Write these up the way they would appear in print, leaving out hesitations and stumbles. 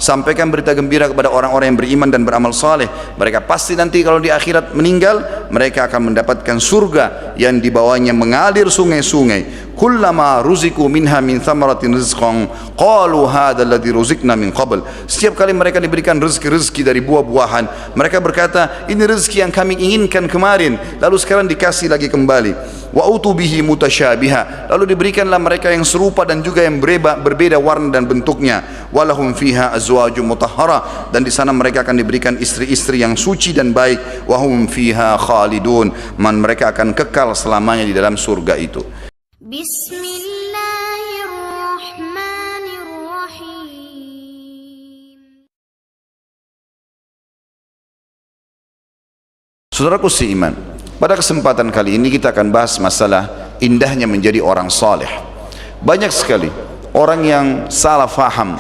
sampaikan berita gembira kepada orang-orang yang beriman dan beramal saleh. Mereka pasti nanti kalau di akhirat meninggal, mereka akan mendapatkan surga yang di bawahnya mengalir sungai-sungai. Kullama ruziku minha min thamaratin rizqan qalu hadzal ladzi ruzikna min qabl. Setiap kali mereka diberikan rezeki-rezeki dari buah-buahan, mereka berkata, ini rezeki yang kami inginkan kemarin, lalu sekarang dikasih lagi kembali. Wa utubihi mutasyabiha, lalu diberikanlah mereka yang serupa dan juga yang berbeda warna dan bentuknya. Walahum fiha azwajum mutahhara, dan di sana mereka akan diberikan istri-istri yang suci dan baik. Wahum fiha khalidun, mereka akan kekal selamanya di dalam surga itu. Bismillahirrahmanirrahim. Saudaraku seiman, pada kesempatan kali ini kita akan bahas masalah indahnya menjadi orang saleh. Banyak sekali orang yang salah faham.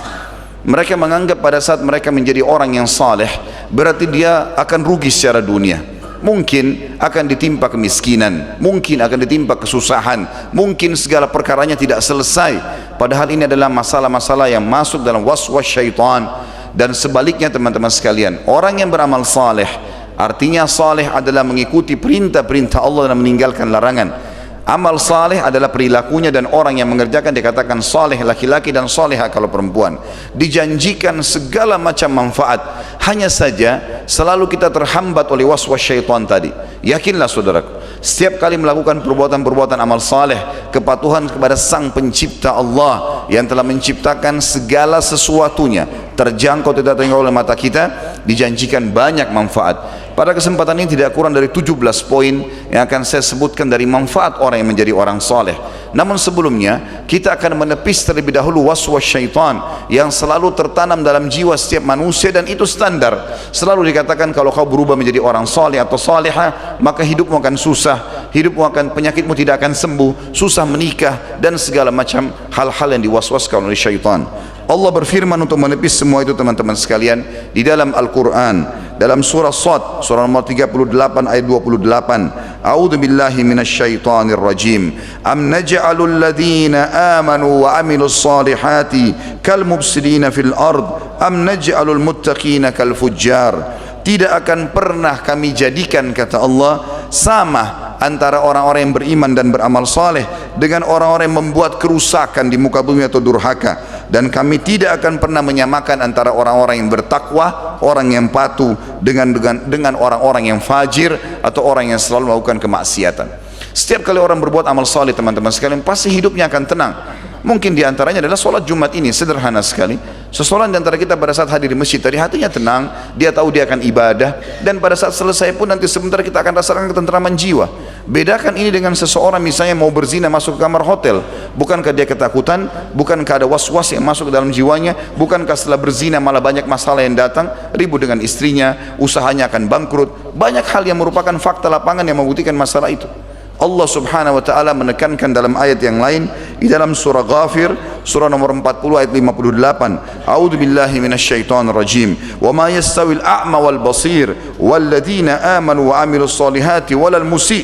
Mereka menganggap pada saat mereka menjadi orang yang saleh berarti dia akan rugi secara dunia. Mungkin akan ditimpa kemiskinan, mungkin akan ditimpa kesusahan, mungkin segala perkaranya tidak selesai. Padahal ini adalah masalah-masalah yang masuk dalam waswas syaitan. Dan sebaliknya teman-teman sekalian, orang yang beramal saleh, artinya saleh adalah mengikuti perintah-perintah Allah dan meninggalkan larangan. Amal saleh adalah perilakunya, dan orang yang mengerjakan dikatakan saleh laki-laki dan salehah kalau perempuan. Dijanjikan segala macam manfaat. Hanya saja selalu kita terhambat oleh waswas syaitan tadi. Yakinlah saudaraku, setiap kali melakukan perbuatan-perbuatan amal saleh, kepatuhan kepada Sang Pencipta Allah yang telah menciptakan segala sesuatunya, terjangkau tidak terjangkau oleh mata kita, dijanjikan banyak manfaat. Pada kesempatan ini tidak kurang dari 17 poin yang akan saya sebutkan dari manfaat orang yang menjadi orang saleh. Namun sebelumnya kita akan menepis terlebih dahulu waswas syaitan yang selalu tertanam dalam jiwa setiap manusia, dan itu standar. Selalu dikatakan kalau kau berubah menjadi orang saleh atau salehah, maka hidupmu akan susah, penyakitmu tidak akan sembuh, susah menikah, dan segala macam hal-hal yang diwaswaskan oleh syaitan. Allah berfirman untuk menepis semua itu teman-teman sekalian di dalam Al-Quran, dalam surah Sad, surah nomor 38 ayat 28. A'udzu billahi minasyaitonir rajim. Am naj'alul ladzina amanu wa amilus salihati kal mufsidina fil ard am naj'alul muttaqina kal fujjar. Tidak akan pernah kami jadikan, kata Allah, sama antara orang-orang yang beriman dan beramal saleh dengan orang-orang yang membuat kerusakan di muka bumi atau durhaka. Dan kami tidak akan pernah menyamakan antara orang-orang yang bertakwa, orang yang patuh dengan orang-orang yang fajir atau orang yang selalu melakukan kemaksiatan. Setiap kali orang berbuat amal saleh teman-teman sekalian, pasti hidupnya akan tenang. Mungkin diantaranya adalah sholat Jumat ini, sederhana sekali. Seseorang di antara kita pada saat hadir di masjid tadi hatinya tenang, dia tahu dia akan ibadah, dan pada saat selesai pun nanti sebentar kita akan rasakan ketentraman jiwa. Bedakan ini dengan seseorang misalnya mau berzina masuk ke kamar hotel. Bukankah dia ketakutan? Bukankah ada was-was yang masuk ke dalam jiwanya? Bukankah setelah berzina malah banyak masalah yang datang? Ribut dengan istrinya, usahanya akan bangkrut. Banyak hal yang merupakan fakta lapangan yang membuktikan masalah itu. Allah subhanahu wa ta'ala menekankan dalam ayat yang lain di dalam surah Ghafir, surah nomor 40 ayat 58. A'udzu billahi minasyaitonir rajim. Wa ma yastawil a'ma wal basir walladzina amanu wa amilus solihati walal musi'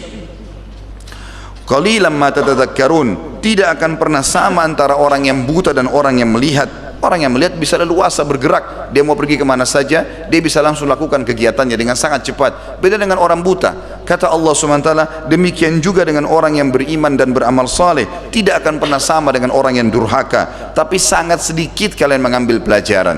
qalilan ma tatadzakkarun. Tidak akan pernah sama antara orang yang buta dan orang yang melihat. Orang yang melihat bisa leluasa bergerak, dia mau pergi kemana saja, dia bisa langsung lakukan kegiatannya dengan sangat cepat. Beda dengan orang buta. Kata Allah SWT, demikian juga dengan orang yang beriman dan beramal saleh, tidak akan pernah sama dengan orang yang durhaka, tapi sangat sedikit kalian mengambil pelajaran.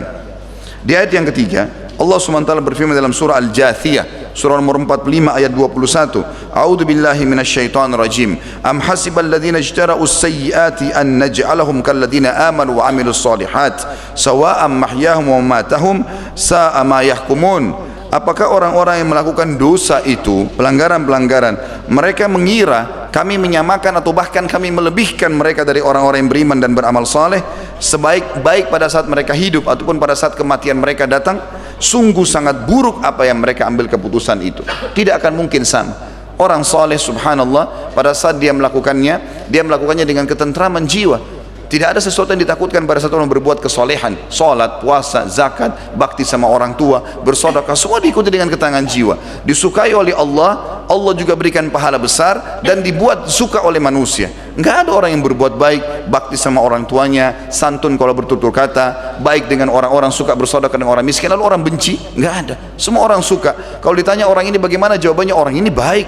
Di ayat yang ketiga, Allah SWT berfirman dalam surah Al-Jathiyah, surah nomor 45 ayat 21. A'udzu billahi minasyaitonir rajim. Am hasibal ladzina ijtara'us sayyiati an naj'alahum kal ladzina amanu wa amilus solihat sawa'an mahyahum wa mamatahum sa'a ma yahkumun. Apakah orang-orang yang melakukan dosa itu, pelanggaran-pelanggaran, mereka mengira kami menyamakan atau bahkan kami melebihkan mereka dari orang-orang yang beriman dan beramal saleh, sebaik-baik pada saat mereka hidup ataupun pada saat kematian mereka datang? Sungguh sangat buruk apa yang mereka ambil keputusan itu. Tidak akan mungkin sama. Orang saleh subhanallah pada saat dia melakukannya dengan ketentraman jiwa. Tidak ada sesuatu yang ditakutkan pada saat orang berbuat kesolehan, salat, puasa, zakat, bakti sama orang tua, bersedekah, semua diikuti dengan ketenangan jiwa. Disukai oleh Allah, Allah juga berikan pahala besar dan dibuat suka oleh manusia. Enggak ada orang yang berbuat baik, bakti sama orang tuanya, santun kalau bertutur kata, baik dengan orang-orang, suka bersedekah dengan orang miskin, lalu orang benci. Enggak ada. Semua orang suka. Kalau ditanya orang ini bagaimana, jawabannya orang ini baik.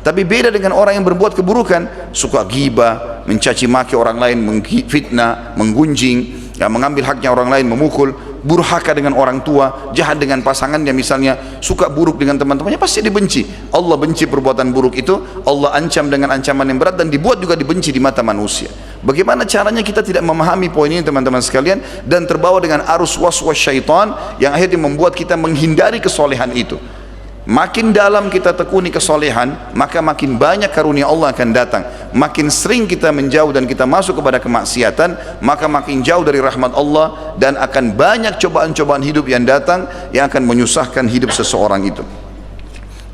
Tapi beda dengan orang yang berbuat keburukan, suka ghibah, mencaci maki orang lain, menfitnah, menggunjing, ya, mengambil haknya orang lain, memukul, burhaka dengan orang tua, jahat dengan pasangannya misalnya, suka buruk dengan teman-temannya, pasti dibenci. Allah benci perbuatan buruk itu, Allah ancam dengan ancaman yang berat dan dibuat juga dibenci di mata manusia. Bagaimana caranya kita tidak memahami poin ini teman-teman sekalian dan terbawa dengan arus was-was syaitan yang akhirnya membuat kita menghindari kesolehan itu. Makin dalam kita tekuni kesolehan, maka makin banyak karunia Allah akan datang. Makin sering kita menjauh dan kita masuk kepada kemaksiatan, maka makin jauh dari rahmat Allah dan akan banyak cobaan-cobaan hidup yang datang yang akan menyusahkan hidup seseorang itu.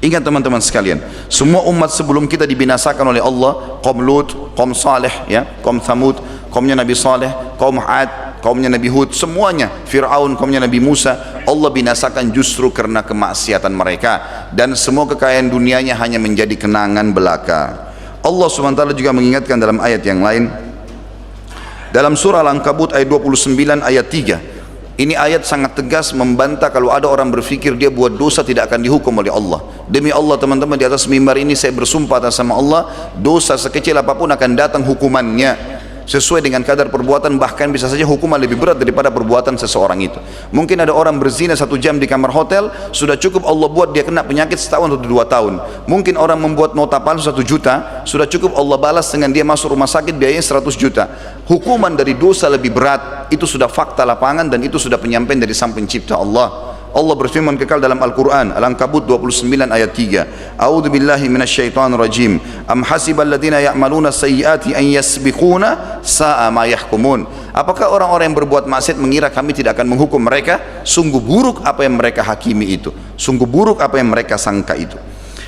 Ingat teman-teman sekalian, semua umat sebelum kita dibinasakan oleh Allah, kaum Lut, kaum Saleh, ya, kaum Thamud, kaumnya Nabi Saleh, kaum Ad, kaumnya Nabi Hud, semuanya, Fir'aun, kaumnya Nabi Musa, Allah binasakan justru karena kemaksiatan mereka, dan semua kekayaan dunianya hanya menjadi kenangan belaka. Allah SWT juga mengingatkan dalam ayat yang lain, dalam surah Al-Ankabut ayat 29 ayat 3. Ini ayat sangat tegas membantah kalau ada orang berfikir dia buat dosa tidak akan dihukum oleh Allah. Demi Allah teman-teman, di atas mimbar ini saya bersumpah atas nama Allah, dosa sekecil apapun akan datang hukumannya sesuai dengan kadar perbuatan, bahkan bisa saja hukuman lebih berat daripada perbuatan seseorang itu. Mungkin ada orang berzina 1 jam di kamar hotel, sudah cukup Allah buat dia kena penyakit setahun atau 2 tahun. Mungkin orang membuat nota palsu 1 juta, sudah cukup Allah balas dengan dia masuk rumah sakit biayanya 100 juta. Hukuman dari dosa lebih berat, itu sudah fakta lapangan dan itu sudah penyampaian dari Sang Pencipta Allah. Allah berfirman kekal dalam Al-Quran, Al-Ankabut 29 ayat 3. A'udzu billahi minasyaitonir rajim. Am hasibal ladzina ya'maluna sayyiati an yasbiquna sa'a ma yahkumun. Apakah orang-orang yang berbuat maksiat mengira kami tidak akan menghukum mereka? Sungguh buruk apa yang mereka hakimi itu. Sungguh buruk apa yang mereka sangka itu.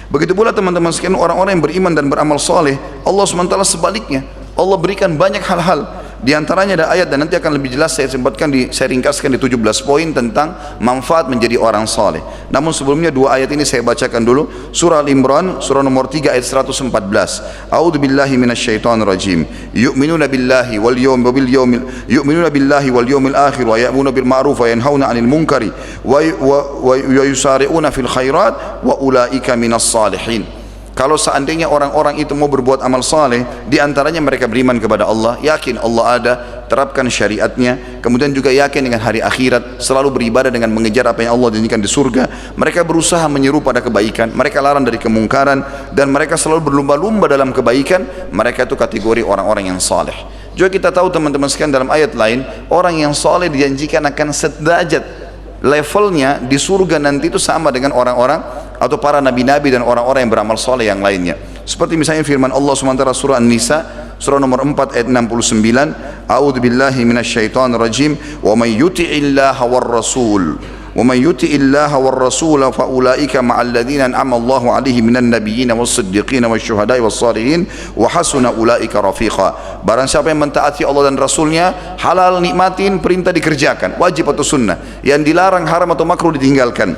Begitu pula teman-teman sekalian, orang-orang yang beriman dan beramal soleh, Allah SWT sebaliknya. Allah berikan banyak hal-hal. Di antaranya ada ayat dan nanti akan lebih jelas saya ringkaskan di 17 poin tentang manfaat menjadi orang saleh. Namun sebelumnya 2 ayat ini saya bacakan dulu. Surah Al-Imran, surah nomor 3 ayat 114. A'udzu billahi minasyaitonir rajim. Yu'minuna billahi wal yawmil akhir wa ya'muruna bil ma'ruf wa yanhauna 'anil munkari wa yusari'una fil khairat wa ulaika minas salihin. Kalau seandainya orang-orang itu mau berbuat amal saleh, di antaranya mereka beriman kepada Allah, yakin Allah ada, terapkan syariatnya, kemudian juga yakin dengan hari akhirat, selalu beribadah dengan mengejar apa yang Allah janjikan di surga. Mereka berusaha menyeru pada kebaikan, mereka larang dari kemungkaran, dan mereka selalu berlumba-lumba dalam kebaikan. Mereka itu kategori orang-orang yang saleh. Juga kita tahu teman-teman sekalian dalam ayat lain, orang yang saleh dijanjikan akan sederajat, levelnya di surga nanti itu sama dengan orang-orang atau para nabi-nabi dan orang-orang yang beramal soleh yang lainnya. Seperti misalnya firman Allah SWT surah An-Nisa surah nomor 4 ayat 69, A'udzu billahi minasyaitonir rajim, wa may yuti'illaha war rasul وَمَنْ يُطِعِ اللَّهَ وَالرَّسُولَ فَأُولَئِكَ مَعَ الَّذِينَ أَنْعَمَ اللَّهُ عَلَيْهِمْ مِنَ النَّبِيِّينَ وَالصِّدِّيقِينَ وَالشُّهَدَاءِ وَالصَّالِحِينَ وَحَسُنَ أُولَئِكَ رَفِيقًا. Barang siapa yang mentaati Allah dan Rasulnya, halal nikmatin, perintah dikerjakan, wajib atau sunnah, yang dilarang haram atau makruh ditinggalkan,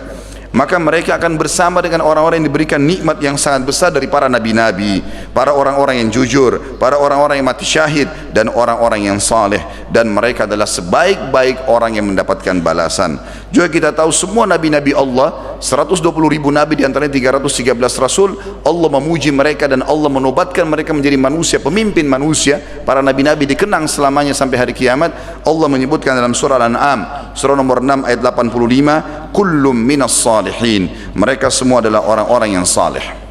maka mereka akan bersama dengan orang-orang yang diberikan nikmat yang sangat besar dari para nabi-nabi, para orang-orang yang jujur, para orang-orang yang mati syahid, dan orang-orang yang saleh, dan mereka adalah sebaik-baik orang yang mendapatkan balasan. Juga kita tahu semua nabi-nabi Allah, 120 ribu nabi, diantaranya 313 rasul, Allah memuji mereka dan Allah menobatkan mereka menjadi manusia, pemimpin manusia. Para nabi-nabi dikenang selamanya sampai hari kiamat. Allah menyebutkan dalam surah Al-An'am surah nomor 6 ayat 85, kullum minas salihin, mereka semua adalah orang-orang yang saleh.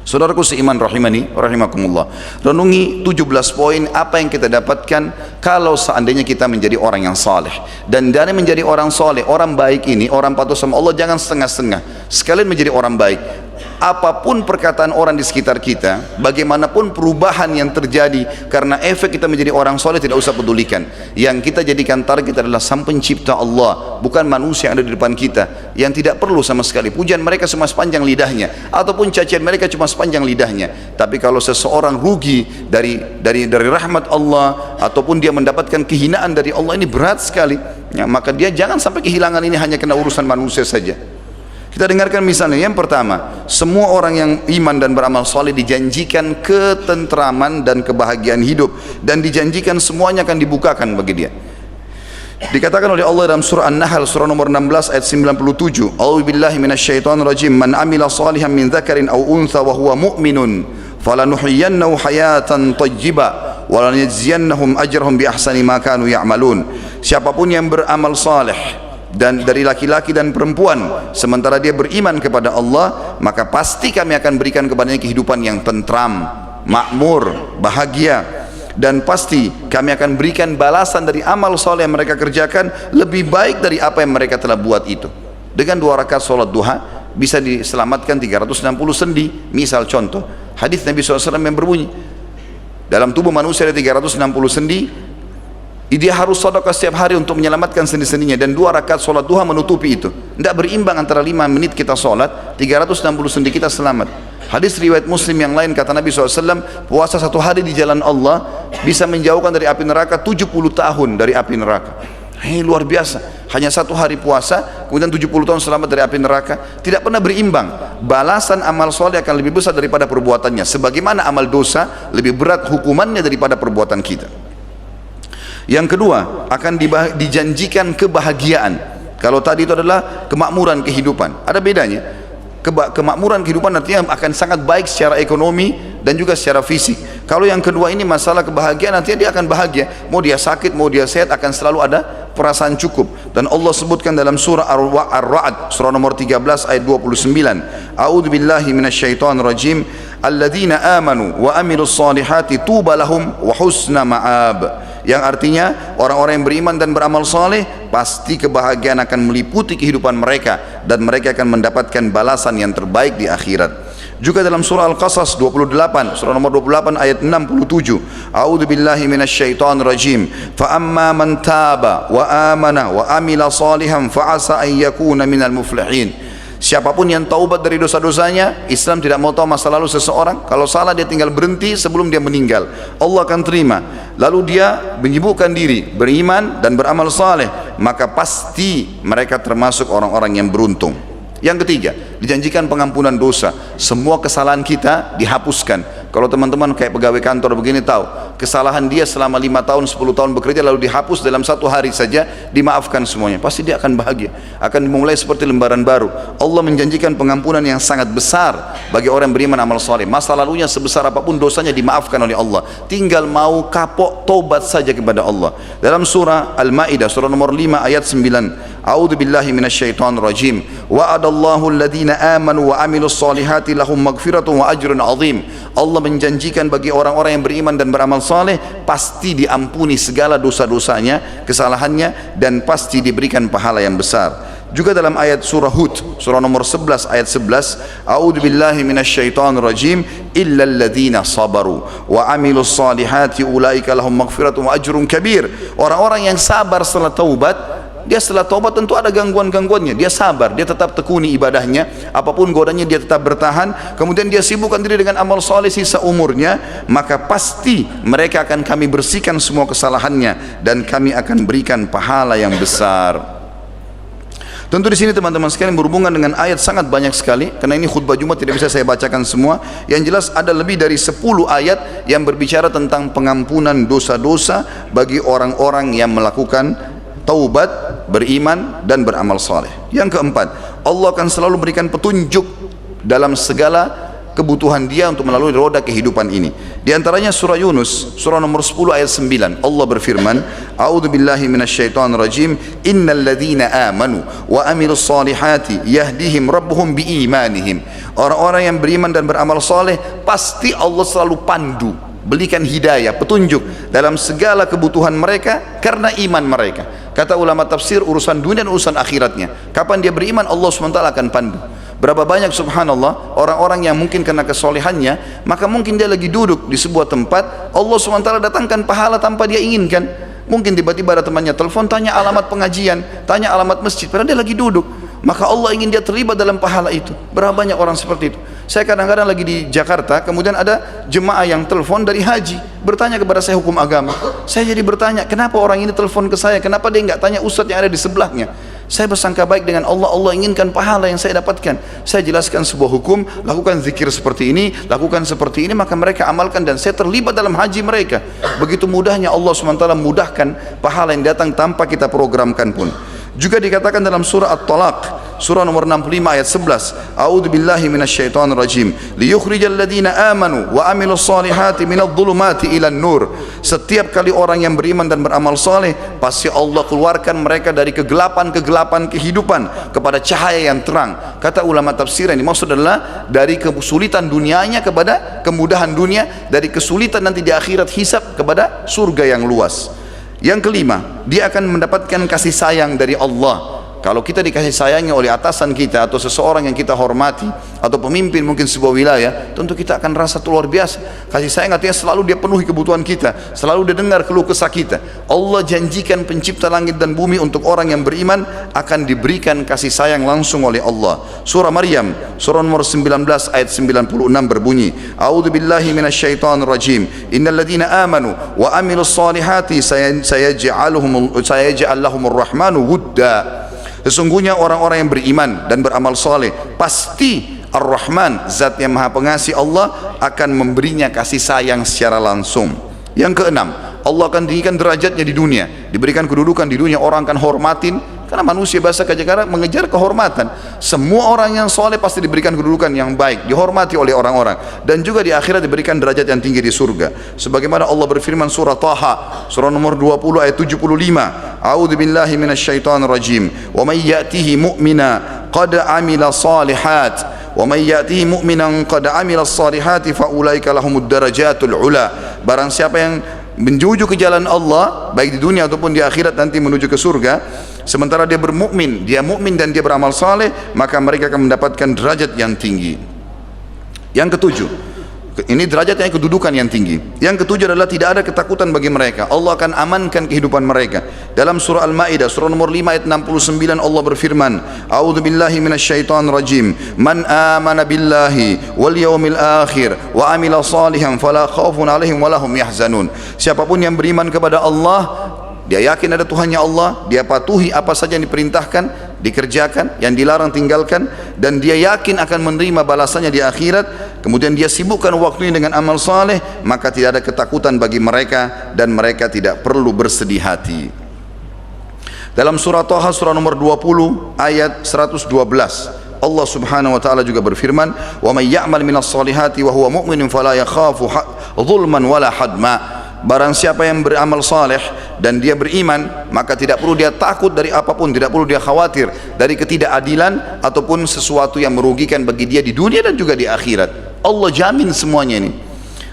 Saudaraku seiman rahimani rahimakumullah, renungi 17 poin apa yang kita dapatkan kalau seandainya kita menjadi orang yang saleh. Dan dari menjadi orang saleh, orang baik ini, orang patuh sama Allah, jangan setengah-setengah, sekalian menjadi orang baik. Apapun perkataan orang di sekitar kita, bagaimanapun perubahan yang terjadi karena efek kita menjadi orang soleh, tidak usah pedulikan. Yang kita jadikan target adalah Sang Pencipta Allah, bukan manusia yang ada di depan kita, yang tidak perlu sama sekali pujian mereka cuma sepanjang lidahnya, ataupun cacian mereka cuma sepanjang lidahnya. Tapi kalau seseorang rugi dari rahmat Allah, ataupun dia mendapatkan kehinaan dari Allah, ini berat sekali ya, maka dia jangan sampai kehilangan ini hanya kena urusan manusia saja. Kita dengarkan misalnya, yang pertama, semua orang yang iman dan beramal soleh dijanjikan ketentraman dan kebahagiaan hidup, dan dijanjikan semuanya akan dibukakan bagi dia. Dikatakan oleh Allah dalam surah An-Nahl surah nomor 16 ayat 97, A'udzubillahi minasyaitonirrajim, man amila salihan min dzakarin aw untha wa huwa mu'minun falanuhyiyannahu hayatan thayyibah wa lanajziyannahum ajrahum bi ahsani ma kanu ya'malun. Siapapun yang beramal saleh dan dari laki-laki dan perempuan sementara dia beriman kepada Allah, maka pasti kami akan berikan kepadanya kehidupan yang tentram, makmur, bahagia, dan pasti kami akan berikan balasan dari amal soleh yang mereka kerjakan lebih baik dari apa yang mereka telah buat itu. Dengan 2 rakaat sholat duha bisa diselamatkan 360 sendi. Misal contoh hadis Nabi SAW yang berbunyi, dalam tubuh manusia ada 360 sendi, dia harus sedekah setiap hari untuk menyelamatkan sendi-sendinya, dan 2 rakaat sholat duha menutupi itu. Tidak berimbang antara 5 menit kita sholat, 360 sendi kita selamat. Hadis riwayat Muslim yang lain kata Nabi SAW, puasa 1 hari di jalan Allah bisa menjauhkan dari api neraka 70 tahun dari api neraka. Luar biasa. Hanya 1 hari puasa, kemudian 70 tahun selamat dari api neraka. Tidak pernah berimbang. Balasan amal soleh akan lebih besar daripada perbuatannya. Sebagaimana amal dosa lebih berat hukumannya daripada perbuatan kita. Yang kedua, akan dijanjikan kebahagiaan. Kalau tadi itu adalah kemakmuran kehidupan, ada bedanya. Kemakmuran kehidupan artinya akan sangat baik secara ekonomi dan juga secara fisik. Kalau yang kedua ini masalah kebahagiaan, nantinya dia akan bahagia, mau dia sakit mau dia sehat akan selalu ada perasaan cukup. Dan Allah sebutkan dalam surah Ar-Ra'd surah nomor 13 ayat 29, A'udzubillahi minasyaitonirrajim, alladzina amanu wa amilus solihati tuba lahum wa husna ma'ab. Yang artinya orang-orang yang beriman dan beramal saleh pasti kebahagiaan akan meliputi kehidupan mereka dan mereka akan mendapatkan balasan yang terbaik di akhirat. Juga dalam surah Al-Qasas 28 surah nomor 28 ayat 67, A'udzubillahi minasyaitonirrajim, fa amma man taba wa amana wa amila salihan fa asa an yakuna minal muflihin. Siapapun yang taubat dari dosa-dosanya, Islam tidak mau tahu masa lalu seseorang. Kalau salah dia tinggal berhenti sebelum dia meninggal, Allah akan terima. Lalu dia menyibukkan diri, beriman dan beramal saleh, maka pasti mereka termasuk orang-orang yang beruntung. Yang ketiga, dijanjikan pengampunan dosa. Semua kesalahan kita dihapuskan. Kalau teman-teman kayak pegawai kantor begini tahu, kesalahan dia selama 5 tahun, 10 tahun bekerja lalu dihapus dalam 1 hari saja, dimaafkan semuanya. Pasti dia akan bahagia, akan dimulai seperti lembaran baru. Allah menjanjikan pengampunan yang sangat besar bagi orang yang beriman amal saleh. Masa lalunya sebesar apapun dosanya dimaafkan oleh Allah. Tinggal mau kapok taubat saja kepada Allah. Dalam surah Al-Maidah surah nomor 5 ayat 9, A'udzubillahi minasyaitonirrajim, wa'adallahu alladhina amanu wa amilus solihati lahum magfiratun wa ajrun azim. Allah menjanjikan bagi orang-orang yang beriman dan beramal saleh pasti diampuni segala dosa-dosanya, kesalahannya, dan pasti diberikan pahala yang besar. Juga dalam ayat surah Hud surah nomor 11 ayat 11, A'udzubillahi minasyaitonirrajim, illal ladzina sabaru wa amilus solihati ulaika lahum magfiratun wa ajrun kabir. Orang-orang yang sabar setelah taubat, dia setelah taubat tentu ada gangguan-gangguannya, dia sabar, dia tetap tekuni ibadahnya, apapun godanya dia tetap bertahan, kemudian dia sibukkan diri dengan amal soleh sisa umurnya, maka pasti mereka akan kami bersihkan semua kesalahannya dan kami akan berikan pahala yang besar. Tentu di sini teman-teman sekalian berhubungan dengan ayat sangat banyak sekali, karena ini khutbah Jumat tidak bisa saya bacakan semua. Yang jelas ada lebih dari 10 ayat yang berbicara tentang pengampunan dosa-dosa bagi orang-orang yang melakukan taubat, beriman dan beramal saleh. Yang keempat, Allah akan selalu berikan petunjuk dalam segala kebutuhan dia untuk melalui roda kehidupan ini. Di antaranya surah Yunus surah nomor 10 ayat 9, Allah berfirman, A'udzubillahi minasyaitonirrajim, innal ladzina amanu wa amilus solihati yahdihim rabbuhum biimanihim. Orang-orang yang beriman dan beramal saleh pasti Allah selalu pandu, berikan hidayah, petunjuk dalam segala kebutuhan mereka karena iman mereka. Kata ulama tafsir, urusan dunia dan urusan akhiratnya. Kapan dia beriman, Allah SWT akan pandu. Berapa banyak subhanallah orang-orang yang mungkin karena kesolehannya, maka mungkin dia lagi duduk di sebuah tempat, Allah SWT datangkan pahala tanpa dia inginkan. Mungkin tiba-tiba ada temannya telepon, tanya alamat pengajian, tanya alamat masjid, padahal dia lagi duduk, maka Allah ingin dia terlibat dalam pahala itu. Berapa banyak orang seperti itu. Saya kadang-kadang lagi di Jakarta, kemudian ada jemaah yang telepon dari haji, bertanya kepada saya hukum agama. Saya jadi bertanya, kenapa orang ini telepon ke saya, kenapa dia nggak tanya ustadz yang ada di sebelahnya. Saya bersangka baik dengan Allah, Allah inginkan pahala yang saya dapatkan. Saya jelaskan sebuah hukum, lakukan zikir seperti ini, lakukan seperti ini, maka mereka amalkan dan saya terlibat dalam haji mereka. Begitu mudahnya Allah SWT mudahkan pahala yang datang tanpa kita programkan pun. Juga dikatakan dalam surah At-Talaq, surah nomor 65 ayat 11, A'udzu billahi minasyaitonir rajim, liyukhrijal ladzina amanu wa amilus solihati minadh dhulumati ilan nur. Setiap kali orang yang beriman dan beramal saleh, pasti Allah keluarkan mereka dari kegelapan-kegelapan kehidupan kepada cahaya yang terang. Kata ulama tafsir, yang dimaksud adalah dari kesulitan dunianya kepada kemudahan dunia, dari kesulitan nanti di akhirat hisab kepada surga yang luas. Yang kelima, dia akan mendapatkan kasih sayang dari Allah. Kalau kita dikasih sayangnya oleh atasan kita atau seseorang yang kita hormati atau pemimpin mungkin sebuah wilayah, tentu kita akan rasa luar biasa. Kasih sayang artinya selalu dia penuhi kebutuhan kita, selalu dia dengar keluh kesah kita. Allah janjikan pencipta langit dan bumi untuk orang yang beriman akan diberikan kasih sayang langsung oleh Allah. Surah Maryam, surah nomor 19 ayat 96 berbunyi, A'udzu billahi minasyaitonir rajim. Innal ladzina amanu wa amilus solihati sayaj'al lahumur rahmanu wudda. Sesungguhnya orang-orang yang beriman dan beramal soleh, pasti Ar-Rahman, zat yang maha pengasih Allah, akan memberinya kasih sayang secara langsung. Yang keenam, Allah akan tinggikan derajatnya di dunia, diberikan kedudukan di dunia, orang akan hormatin. Karena manusia bahasa Kajakara mengejar kehormatan. Semua orang yang soleh pasti diberikan kedudukan yang baik, dihormati oleh orang-orang, dan juga di akhirat diberikan derajat yang tinggi di surga. Sebagaimana Allah berfirman surah Taha, surah nomor 20 ayat 75, A'udzu billahi minasyaitonir rajim. Wa may ya'tihi mu'mina qad 'amila shalihat wa may ya'tihi mu'minan qad 'amila shalihati fa ulaika lahumud darajatul ula. Barang siapa yang menuju ke jalan Allah baik di dunia ataupun di akhirat nanti menuju ke surga, sementara dia bermukmin, dia mukmin dan dia beramal saleh, maka mereka akan mendapatkan derajat yang tinggi. Yang ketujuh, ini derajatnya kedudukan yang tinggi. Yang ketujuh adalah tidak ada ketakutan bagi mereka. Allah akan amankan kehidupan mereka. Dalam surah Al-Maidah surah nomor 5 ayat 69 Allah berfirman, A'udzu billahi minasyaitonir rajim. Man amana billahi wal yaumil akhir wa amila salihan fala khaufun 'alaihim wa lahum yahzanun. Siapapun yang beriman kepada Allah, dia yakin ada Tuhannya Allah, dia patuhi apa saja yang diperintahkan, dikerjakan, yang dilarang tinggalkan, dan dia yakin akan menerima balasannya di akhirat, kemudian dia sibukkan waktunya dengan amal saleh, maka tidak ada ketakutan bagi mereka dan mereka tidak perlu bersedih hati. Dalam surah Taha surah nomor 20 ayat 112, Allah Subhanahu wa taala juga berfirman, "Wa may ya'mal minas solihati wa huwa mu'minun fala yakhafu dhulman wala hadma." Barang siapa yang beramal saleh dan dia beriman, maka tidak perlu dia takut dari apapun, tidak perlu dia khawatir dari ketidakadilan ataupun sesuatu yang merugikan bagi dia di dunia dan juga di akhirat. Allah jamin semuanya ini.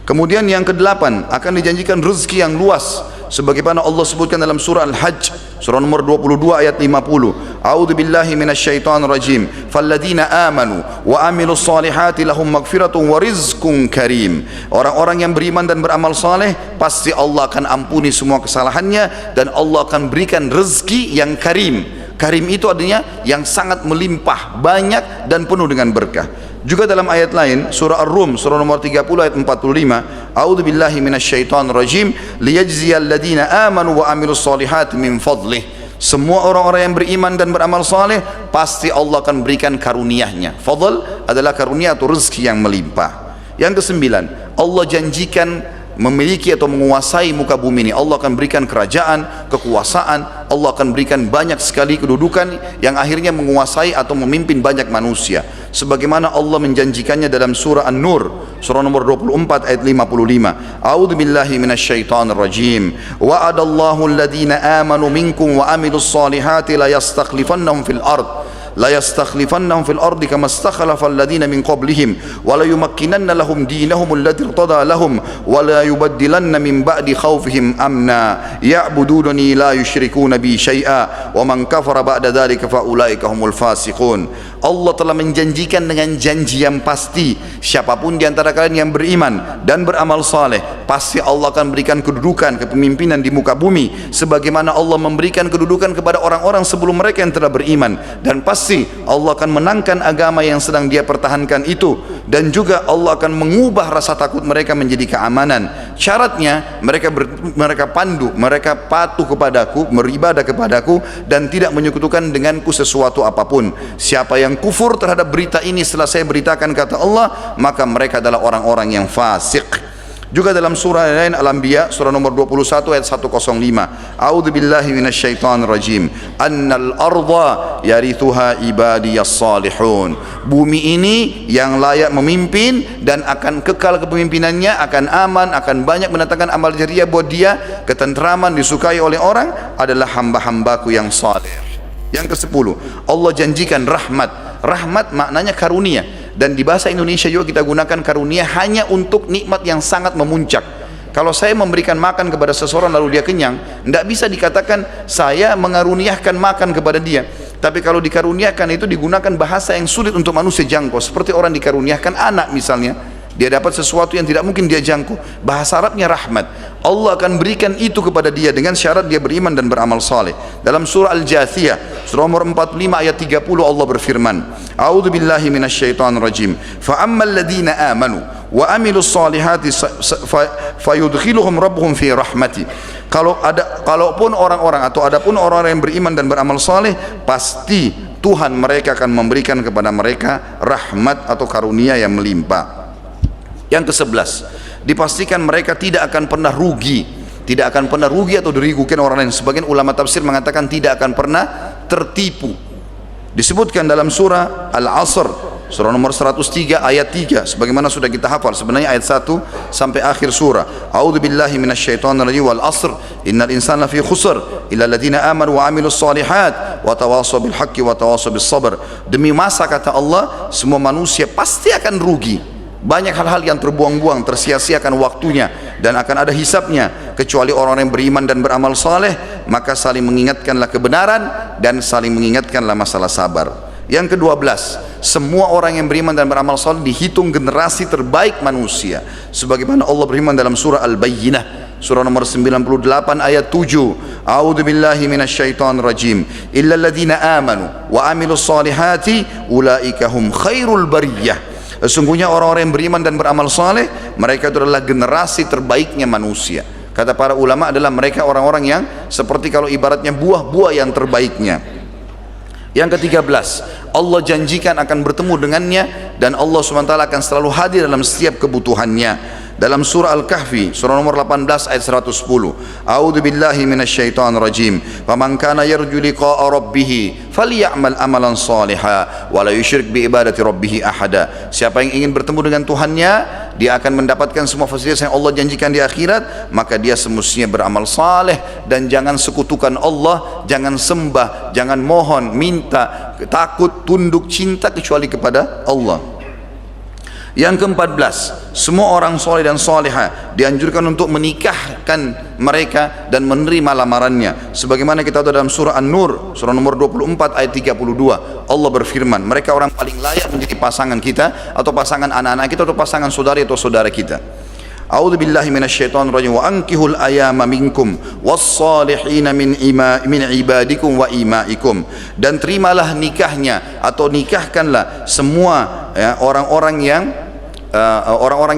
Kemudian yang kedelapan, akan dijanjikan rezeki yang luas, sebagaimana Allah sebutkan dalam surah Al-Hajj surah nomor 22 ayat 50, A'udzu billahi minasyaitonir rajim. Falladzina amanu wa amilus solihati lahum maghfiratun wa rizqun karim. Orang-orang yang beriman dan beramal saleh, pasti Allah akan ampuni semua kesalahannya dan Allah akan berikan rezeki yang karim. Karim itu artinya yang sangat melimpah, banyak dan penuh dengan berkah. Juga dalam ayat lain surah Ar-Rum surah nomor 30 ayat 45, A'udzu billahi minasyaitonir rajim, liyajziyal ladzina amanu wa amilus solihati min fadlih. Semua orang-orang yang beriman dan beramal saleh, pasti Allah akan berikan karunia-Nya. Fadl adalah karunia atau rezeki yang melimpah. Yang kesembilan, Allah janjikan memiliki atau menguasai muka bumi ini. Allah akan berikan kerajaan, kekuasaan, Allah akan berikan banyak sekali kedudukan yang akhirnya menguasai atau memimpin banyak manusia. Sebagaimana Allah menjanjikannya dalam surah An-Nur, surah nomor 24 ayat 55. A'udzu billahi minasyaitonir rajim. Wa'adallahu alladhina amanu minkum wa amilus solihati la yastakhlifannahum fil ard. La yastakhlifannahum fil ardi kama istakhlafa alladhina min qablihim wa la yumakkinanna lahum dinahum alladhi irtada lahum wa la yubaddilanna min ba'di khawfihim amna ya'budunani la yusyrikuna bi syai'a wa man kafara ba'da dhalika fa ulaika humul fasiqun. Allah telah menjanjikan dengan janji yang pasti, siapapun di antara kalian yang beriman dan beramal saleh, pasti Allah akan berikan kedudukan, kepemimpinan di muka bumi sebagaimana Allah memberikan kedudukan kepada orang-orang sebelum mereka yang telah beriman, dan pasti pasti Allah akan menangkan agama yang sedang dia pertahankan itu, dan juga Allah akan mengubah rasa takut mereka menjadi keamanan. Syaratnya mereka pandu, mereka patuh kepadaku, beribadah kepadaku, dan tidak menyekutukan denganku sesuatu apapun. Siapa yang kufur terhadap berita ini setelah saya beritakan, kata Allah, maka mereka adalah orang-orang yang fasik. Juga dalam surah lain Al-Anbiya surah nomor 21 ayat 105, A'udzu billahi minasyaitonir rajim, annal arda yarithuha ibadiyas salihun. Bumi ini yang layak memimpin dan akan kekal kepemimpinannya, akan aman, akan banyak mendatangkan amal jariah buat dia, ketentraman, disukai oleh orang, adalah hamba-hambaku yang saleh. Yang ke-10, Allah janjikan rahmat. Rahmat maknanya karunia, dan di bahasa Indonesia juga kita gunakan karunia hanya untuk nikmat yang sangat memuncak. Kalau saya memberikan makan kepada seseorang lalu dia kenyang, tidak bisa dikatakan saya mengaruniakan makan kepada dia. Tapi kalau dikaruniakan itu digunakan bahasa yang sulit untuk manusia jangkau, seperti orang dikaruniakan anak misalnya, dia dapat sesuatu yang tidak mungkin dia jangkau. Bahasa Arabnya rahmat. Allah akan berikan itu kepada dia dengan syarat dia beriman dan beramal saleh. Dalam surah Al-Jathiyah surah nomor 45 ayat 30 Allah berfirman, A'udzu billahi minasyaitonir rajim, fa ammal ladzina amanu wa amilus solihati fayudkhiluhum rabbuhum fi rahmati. Kalaupun orang-orang atau adapun orang-orang yang beriman dan beramal saleh, pasti Tuhan mereka akan memberikan kepada mereka rahmat atau karunia yang melimpah. Yang ke-11, dipastikan mereka tidak akan pernah rugi, tidak akan pernah rugi atau dirugikan orang lain. Sebagian ulama tafsir mengatakan tidak akan pernah tertipu. Disebutkan dalam surah Al-Asr surah nomor 103 ayat 3, sebagaimana sudah kita hafal sebenarnya ayat 1 sampai akhir surah. A'udzu billahi minasyaitonir rajim, wal 'asr innal insana lafi khusr illa alladziina aamanu wa 'amilus shalihat wa tawashaw bil haqqi wa tawashaw bis sabr. Demi masa, kata Allah, semua manusia pasti akan rugi. Banyak hal-hal yang terbuang-buang, tersia-siakan waktunya, dan akan ada hisabnya, kecuali orang yang beriman dan beramal saleh. Maka saling mengingatkanlah kebenaran dan saling mengingatkanlah masalah sabar. Yang ke-12, semua orang yang beriman dan beramal saleh dihitung generasi terbaik manusia, sebagaimana Allah berfirman dalam surah Al-Bayyinah surah nomor 98 ayat 7, A'udzu billahi minasyaitonir rajim, illal ladzina amanu wa amilus solihati ulaika hum khairul bariyah. Sesungguhnya orang-orang yang beriman dan beramal saleh, mereka itu adalah generasi terbaiknya manusia. Kata para ulama adalah mereka orang-orang yang seperti kalau ibaratnya buah-buah yang terbaiknya. Yang ke-13, Allah janjikan akan bertemu dengannya, dan Allah SWT akan selalu hadir dalam setiap kebutuhannya. Dalam surah Al-Kahfi surah nomor 18 ayat 110, A'udzu billahi minasyaitonir rajim, faman kana yarju liqa'a rabbih falyamal amalan shalihan wa la yusyrik bi ibadati rabbih ahada. Siapa yang ingin bertemu dengan Tuhannya, dia akan mendapatkan semua fasilitas yang Allah janjikan di akhirat, maka dia semestinya beramal saleh dan jangan sekutukan Allah, jangan sembah, jangan mohon, minta, takut, tunduk, cinta kecuali kepada Allah. Yang ke-14, semua orang soleh dan solehah dianjurkan untuk menikahkan mereka dan menerima lamarannya, sebagaimana kita tahu dalam surah An-Nur surah nomor 24 ayat 32, Allah berfirman, mereka orang paling layak menjadi pasangan kita atau pasangan anak-anak kita atau pasangan saudari atau saudara kita. A'udzu billahi minasyaitonir rajim, wa ankihul ayama minkum was-salihina min ibadikum wa imaikum. Dan terimalah nikahnya atau nikahkanlah semua orang-orang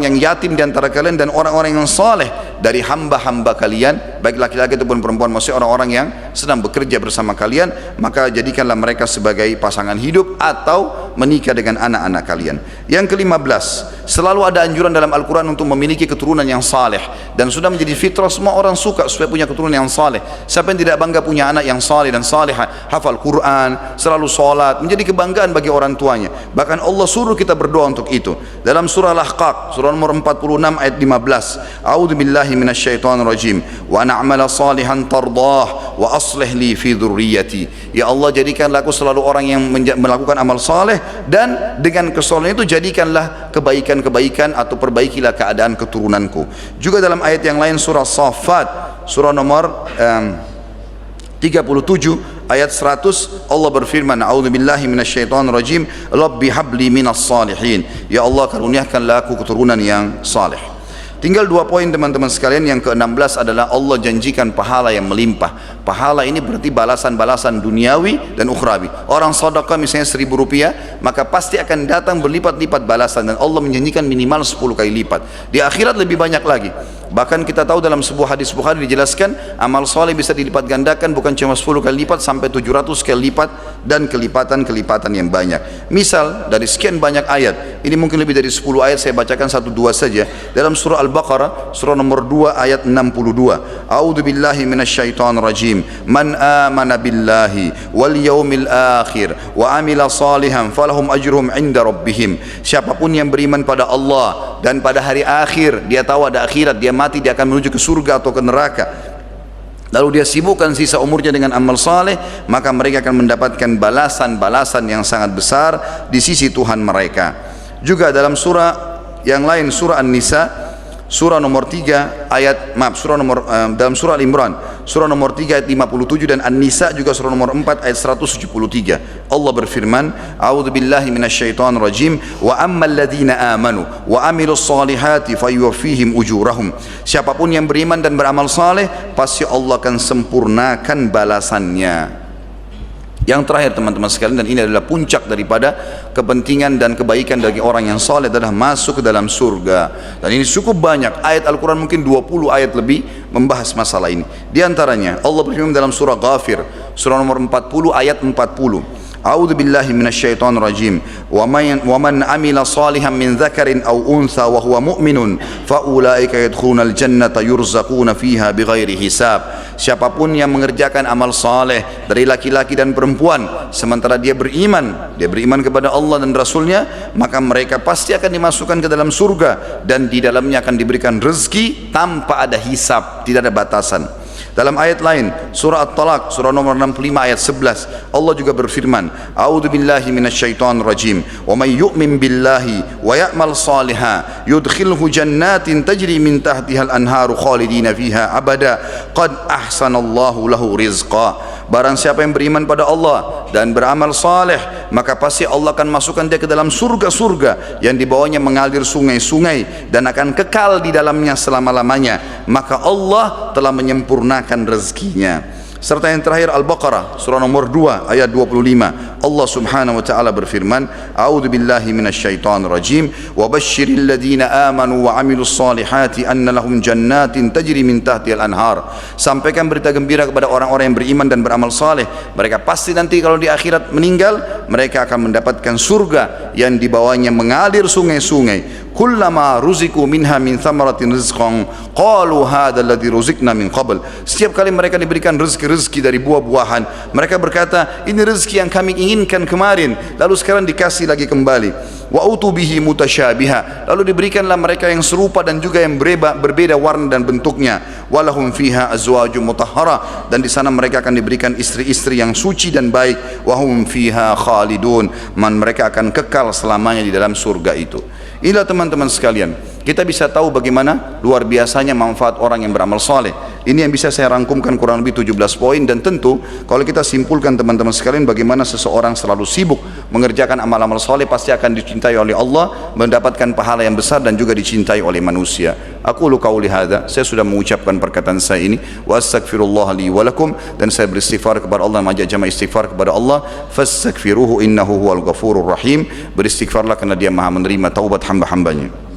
yang yatim di antara kalian dan orang-orang yang saleh dari hamba-hamba kalian, baik laki-laki ataupun perempuan, maksudnya orang-orang yang sedang bekerja bersama kalian, maka jadikanlah mereka sebagai pasangan hidup atau menikah dengan anak-anak kalian. Yang ke-15, selalu ada anjuran dalam Al-Quran untuk memiliki keturunan yang saleh, dan sudah menjadi fitrah semua orang suka supaya punya keturunan yang saleh. Siapa yang tidak bangga punya anak yang saleh dan salehah, hafal Quran, selalu sholat, menjadi kebanggaan bagi orang tuanya. Bahkan Allah suruh kita berdoa untuk itu. Dalam surah Al-Ahqaf surah nomor 46 ayat 15, A'udzu billahi minasyaitonir rajim, wa na'mala salihan tardah wa aslih li fi dzurriyyati. Ya Allah, jadikanlah aku selalu orang yang melakukan amal saleh, dan dengan kesalehan itu jadikanlah kebaikan-kebaikan atau perbaikilah keadaan keturunanku. Juga dalam ayat yang lain surah Shaffat surah nomor 37 ayat 100, Allah berfirman, A'udzu billahi minasyaitonir rajim, Rabbi habli minas salihin. Ya Allah, karuniakanlah aku keturunan yang saleh. Tinggal 2 poin teman-teman sekalian. Yang ke-16 adalah Allah janjikan pahala yang melimpah. Pahala ini berarti balasan-balasan duniawi dan ukhrawi. Orang sedekah misalnya 1.000 rupiah, maka pasti akan datang berlipat-lipat balasan, dan Allah menjanjikan minimal 10 kali lipat. Di akhirat lebih banyak lagi. Bahkan kita tahu dalam sebuah hadis Bukhari dijelaskan amal soleh bisa dilipat gandakan bukan cuma 10 kali lipat, sampai 700 kali lipat, dan kelipatan-kelipatan yang banyak. Misal dari sekian banyak ayat, ini mungkin lebih dari 10 ayat, saya bacakan 1-2 saja. Dalam surah Al-Baqarah surah nomor 2 ayat 62, A'udzu billahi minasyaitonir rajim, man amana billahi wal yaumil akhir wa amila salihan falahum ajruhum inda rabbihim. Siapapun yang beriman pada Allah dan pada hari akhir, dia tahu ada akhirat, dia mati, dia akan menuju ke surga atau ke neraka, lalu dia sibukkan sisa umurnya dengan amal saleh, maka mereka akan mendapatkan balasan-balasan yang sangat besar di sisi Tuhan mereka. Juga dalam surah yang lain, surah An-Nisa surah nomor 3 ayat dalam surah Al-Imran surah nomor 3 ayat 57, dan An-Nisa juga surah nomor 4 ayat 173. Allah berfirman, A'udzu billahi minasyaitonir rajim, wa ammal ladzina amanu wa amilus solihati fayuwaffihim ujurahum. Siapapun yang beriman dan beramal saleh, pasti Allah akan sempurnakan balasannya. Yang terakhir teman-teman sekalian, dan ini adalah puncak daripada kepentingan dan kebaikan bagi orang yang saleh, adalah masuk ke dalam surga. Dan ini cukup banyak ayat Al-Quran, mungkin 20 ayat lebih membahas masalah ini. Di antaranya Allah berfirman dalam surah Ghafir surah nomor 40 ayat 40, A'udzu billahi minasyaitonir rajim, wa man amila salihan min dzakarin aw untha wa huwa mu'minun fa ulaika yadkhulunal jannata yurzaquna fiha bighairi hisab. Siapapun yang mengerjakan amal saleh dari laki-laki dan perempuan sementara dia beriman kepada Allah dan Rasulnya, maka mereka pasti akan dimasukkan ke dalam surga, dan di dalamnya akan diberikan rezeki tanpa ada hisab, tidak ada batasan. Dalam ayat lain surah At-Talaq surah nomor 65 ayat 11, Allah juga berfirman, A'udzu billahi minasyaitonir rajim, wa may yu'min billahi wa ya'mal shalihan yudkhilhu jannatin tajri min tahtihal anharu khalidina fiha abada qad ahsanallahu lahu rizqa. Barang siapa yang beriman pada Allah dan beramal saleh, maka pasti Allah akan masukkan dia ke dalam surga-surga yang di bawahnya mengalir sungai-sungai dan akan kekal di dalamnya selama-lamanya. Maka Allah telah menyempurnakan rezekinya. Serta yang terakhir Al-Baqarah surah nomor 2 ayat 25, Allah subhanahu wa ta'ala berfirman, A'udzu billahi minasyaitonir rajim, wa basyiril ladzina amanu wa amilus solihati anna lahum jannatin tajri min tahtihal anhar. Sampaikan berita gembira kepada orang-orang yang beriman dan beramal saleh, mereka pasti nanti kalau di akhirat meninggal, mereka akan mendapatkan surga yang di bawahnya mengalir sungai-sungai. Kullama ruziku minha min thamaratin rizqan qalu hadha alladhi ruzikna min qabl. Setiap kali mereka diberikan rezeki dari buah-buahan, mereka berkata, ini rezeki yang kami inginkan kemarin, lalu sekarang dikasih lagi kembali. Wa utubihi mutasyabiha, lalu diberikanlah mereka yang serupa dan juga yang berbeda warna dan bentuknya. Walahum fiha azwajum mutahhara, dan di sana mereka akan diberikan istri-istri yang suci dan baik. Wahum fiha khalidun, mereka akan kekal selamanya di dalam surga itu. Inilah teman-teman sekalian, kita bisa tahu bagaimana luar biasanya manfaat orang yang beramal saleh. Ini yang bisa saya rangkumkan kurang lebih 17 poin, dan tentu kalau kita simpulkan teman-teman sekalian, bagaimana seseorang selalu sibuk mengerjakan amal-amal saleh, pasti akan dicintai oleh Allah, mendapatkan pahala yang besar dan juga dicintai oleh manusia. Aku qauli hadza, saya sudah mengucapkan perkataan saya ini, wa astaghfirullah li wa lakum, dan saya beristighfar kepada Allah, mengajak jamaah istighfar kepada Allah, fastaghfiruhu innahu huwal ghafurur rahim. Beristighfarlah karena Dia Maha menerima taubat hamba-hambanya.